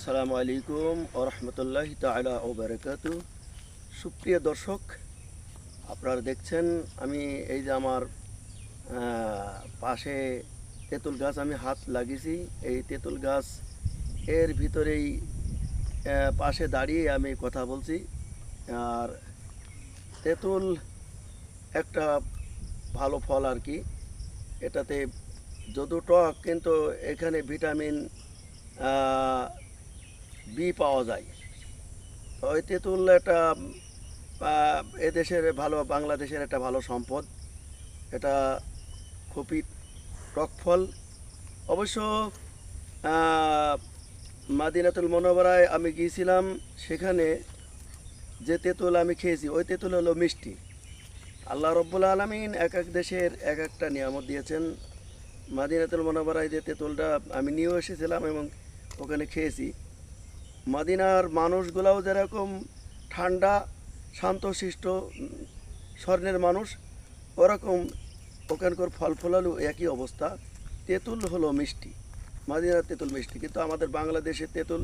আসসালামু আলাইকুম ওয়া রাহমাতুল্লাহি তাআলা ওয়া বারাকাতু। সুপ্রিয় দর্শক, আপনারা দেখছেন আমি এই যে আমার পাশে তেঁতুল গাছ আমি হাত লাগিয়েছি। এই তেঁতুল গাছ এর ভিতরেই পাশে দাঁড়িয়ে আমি কথা বলছি। আর তেঁতুল একটা ভালো ফল আর কি। এটাতে যদিও টক, কিন্তু এখানে ভিটামিন বি পাওয়া যায়। তো ওই তেঁতুল একটা এদেশের ভালো, বাংলাদেশের একটা ভালো সম্পদ। এটা খুবই টক ফল। অবশ্য মাদিনাতুল মুনাওয়ারায় আমি গিয়েছিলাম, সেখানে যে তেঁতুল আমি খেয়েছি ওই তেঁতুল হলো মিষ্টি। আল্লাহ রব্বুল আলামিন এক এক দেশের এক একটা নিয়ামত দিয়েছেন। মাদিনাতুল মুনাওয়ারায় যে তেঁতুলটা আমি নিয়েও এসেছিলাম এবং ওখানে খেয়েছি, মদিনার মানুষগুলাও যেরকম ঠান্ডা, শান্তশিষ্ট স্বর্ণের মানুষ, ওরকম ওখানকার ফল ফলালু একই অবস্থা। তেঁতুল হলো মিষ্টি, মদিনার তেঁতুল মিষ্টি, কিন্তু আমাদের বাংলাদেশের তেঁতুল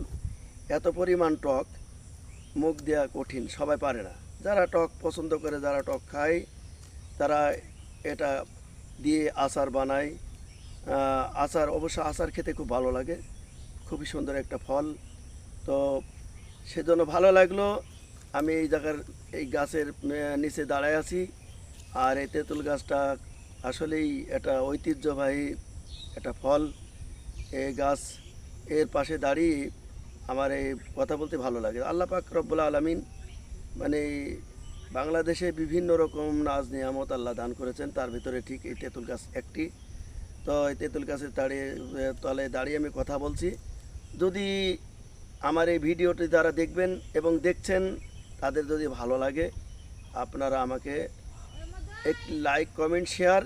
এত পরিমাণ টক, মুখ দেওয়া কঠিন, সবাই পারে না। যারা টক পছন্দ করে, যারা টক খায়, তারা এটা দিয়ে আচার বানায়। আচার, অবশ্য আচার খেতে খুব ভালো লাগে, খুবই সুন্দর একটা ফল। তো সেজন্য ভালো লাগলো। আমি এই জায়গার এই গাছের নিচে দাঁড়ায় আছি। আর এই তেঁতুল গাছটা আসলেই এটা ঐতিহ্যবাহী একটা ফল। এই গাছ এর পাশে দাঁড়িয়ে আমার এই কথা বলতে ভালো লাগে। আল্লাহ পাক রব্বুল আলামিন মানে বাংলাদেশে বিভিন্ন রকম নাজ নিয়ামত আল্লাহ দান করেছেন, তার ভিতরে ঠিক এই তেঁতুল গাছ একটি। তো এই তেঁতুল গাছের তলে দাঁড়িয়ে আমি কথা বলছি। যদি আমার এই ভিডিওটি যারা দেখবেন এবং দেখছেন, তাদের যদি ভালো লাগে, আপনারা আমাকে একটি লাইক, কমেন্ট, শেয়ার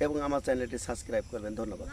এবং আমার চ্যানেলটি সাবস্ক্রাইব করবেন। ধন্যবাদ।